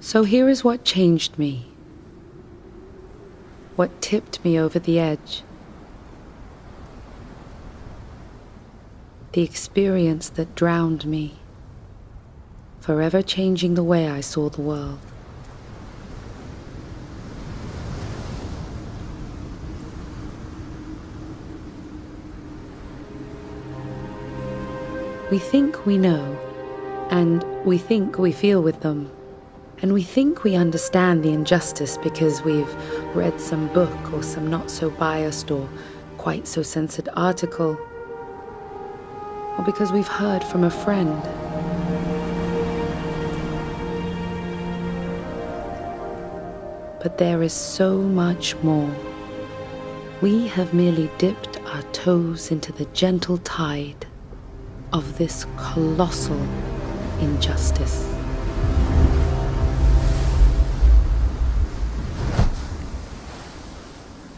So here is what changed me, what tipped me over the edge. The experience that drowned me, forever changing the way I saw the world. We think we know, and we think we feel with them, and we think we understand the injustice because we've read some book or some not-so-biased or quite-so-censored article, or because we've heard from a friend. But there is so much more. We have merely dipped our toes into the gentle tide of this colossal injustice.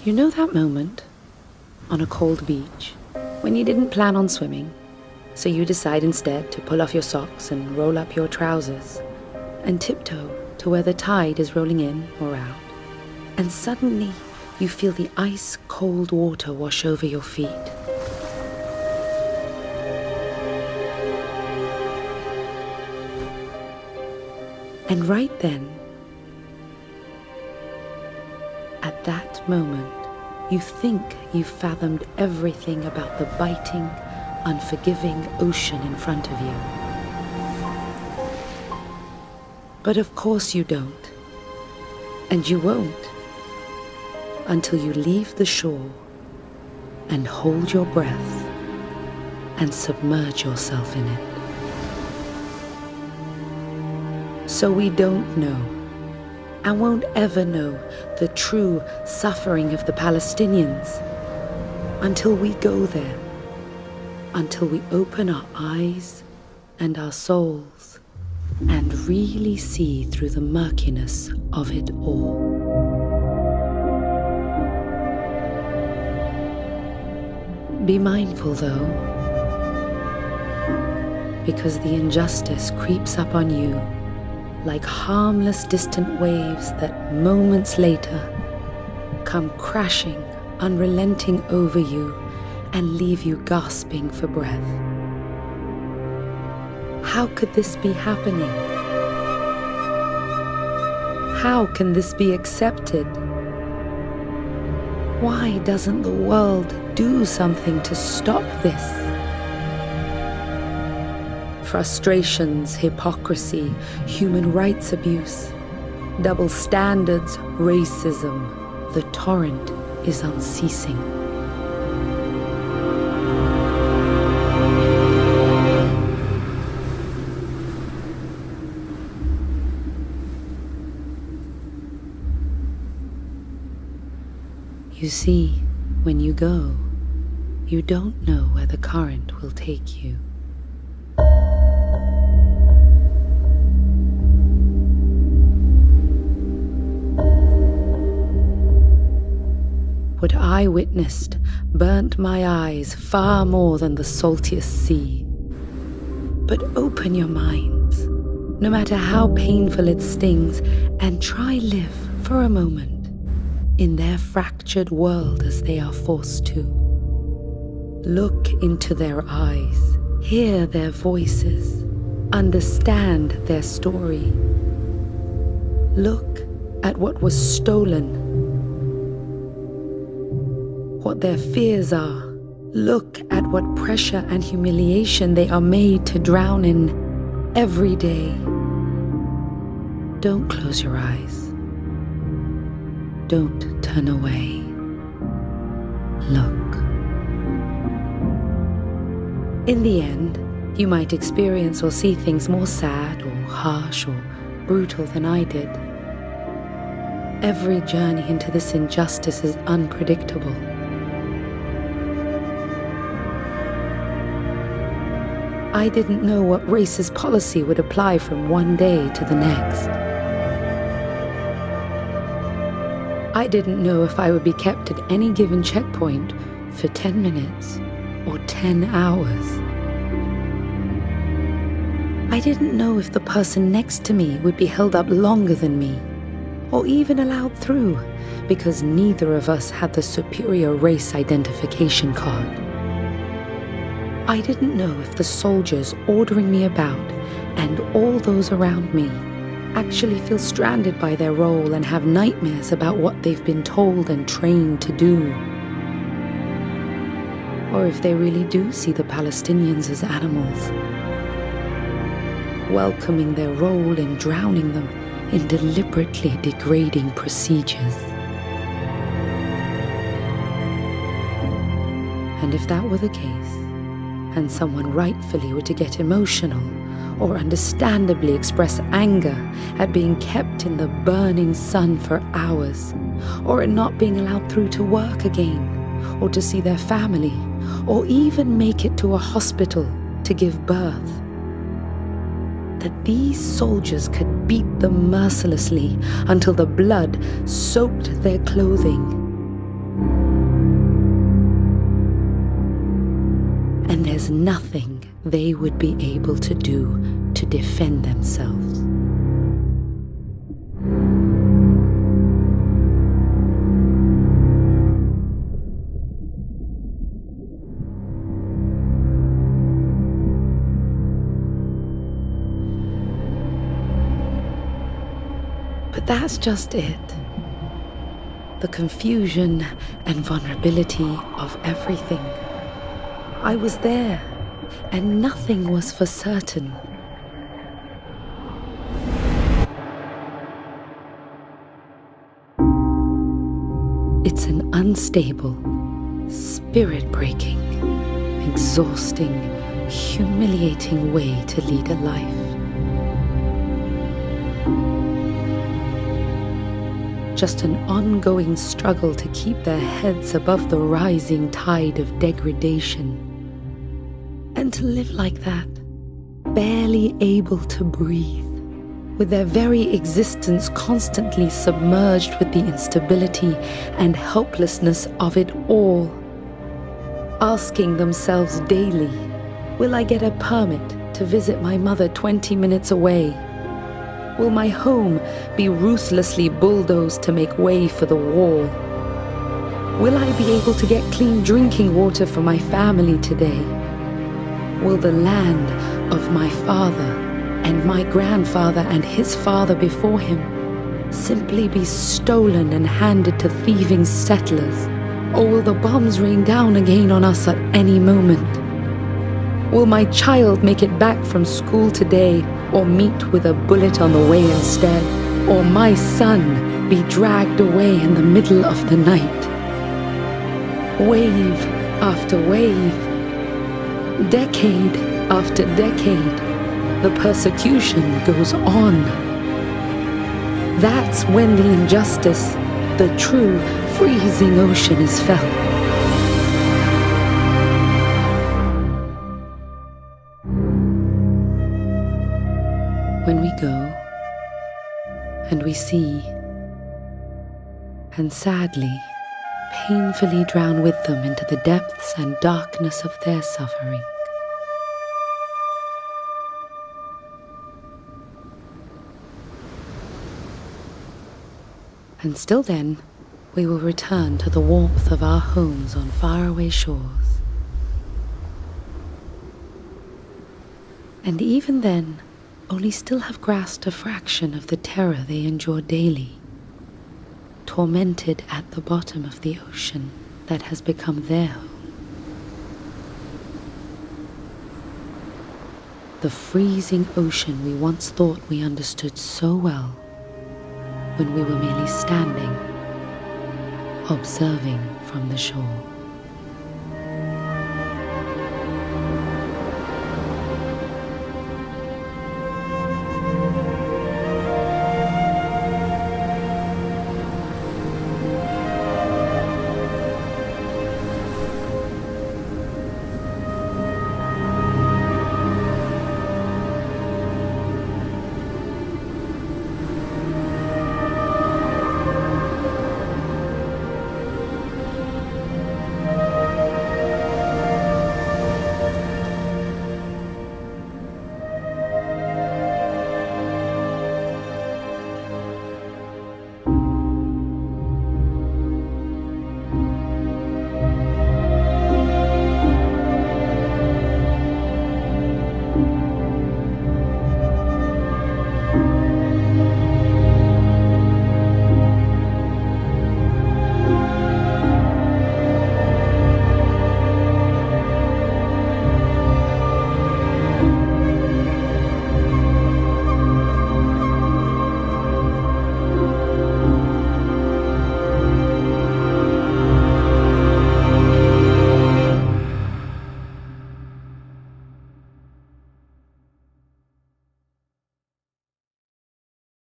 You know that moment on a cold beach when you didn't plan on swimming, so you decide instead to pull off your socks and roll up your trousers and tiptoe to where the tide is rolling in or out, and suddenly you feel the ice-cold water wash over your feet. And right then, at that moment, you think you've fathomed everything about the biting, unforgiving ocean in front of you. But of course you don't, and you won't, until you leave the shore and hold your breath and submerge yourself in it. So we don't know, and won't ever know, the true suffering of the Palestinians until we go there, until we open our eyes and our souls and really see through the murkiness of it all. Be mindful though, because the injustice creeps up on you like harmless distant waves that moments later come crashing, unrelenting over you and leave you gasping for breath. How could this be happening? How can this be accepted? Why doesn't the world do something to stop this? Frustrations, hypocrisy, human rights abuse, double standards, racism, the torrent is unceasing. You see, when you go, you don't know where the current will take you. What I witnessed burnt my eyes far more than the saltiest sea. But open your minds, no matter how painful it stings, and try live for a moment in their fractured world as they are forced to. Look into their eyes, hear their voices, understand their story. Look at what was stolen, what their fears are. Look at what pressure and humiliation they are made to drown in every day. Don't close your eyes. Don't turn away. Look. In the end, you might experience or see things more sad or harsh or brutal than I did. Every journey into this injustice is unpredictable. I didn't know what racist policy would apply from one day to the next. I didn't know if I would be kept at any given checkpoint for 10 minutes or 10 hours. I didn't know if the person next to me would be held up longer than me, or even allowed through, because neither of us had the superior race identification card. I didn't know if the soldiers ordering me about, and all those around me, actually feel stranded by their role and have nightmares about what they've been told and trained to do. Or if they really do see the Palestinians as animals, welcoming their role in drowning them in deliberately degrading procedures. And if that were the case, and someone rightfully were to get emotional or understandably express anger at being kept in the burning sun for hours, or at not being allowed through to work again, or to see their family, or even make it to a hospital to give birth, that these soldiers could beat them mercilessly until the blood soaked their clothing. And there's nothing they would be able to do to defend themselves. But that's just it. The confusion and vulnerability of everything. I was there, and nothing was for certain. It's an unstable, spirit-breaking, exhausting, humiliating way to lead a life. Just an ongoing struggle to keep their heads above the rising tide of degradation. And to live like that, barely able to breathe, with their very existence constantly submerged with the instability and helplessness of it all. Asking themselves daily, will I get a permit to visit my mother 20 minutes away? Will my home be ruthlessly bulldozed to make way for the war? Will I be able to get clean drinking water for my family today? Will the land of my father and my grandfather and his father before him simply be stolen and handed to thieving settlers? Or will the bombs rain down again on us at any moment? Will my child make it back from school today, or meet with a bullet on the way instead? Or my son be dragged away in the middle of the night? Wave after wave, decade after decade, the persecution goes on. That's when the injustice, the true freezing ocean is felt. When we go, and we see, and sadly, painfully drown with them into the depths and darkness of their suffering. And still then, we will return to the warmth of our homes on faraway shores. And even then, only still have grasped a fraction of the terror they endure daily, tormented at the bottom of the ocean that has become their home. The freezing ocean we once thought we understood so well, when we were merely standing, observing from the shore.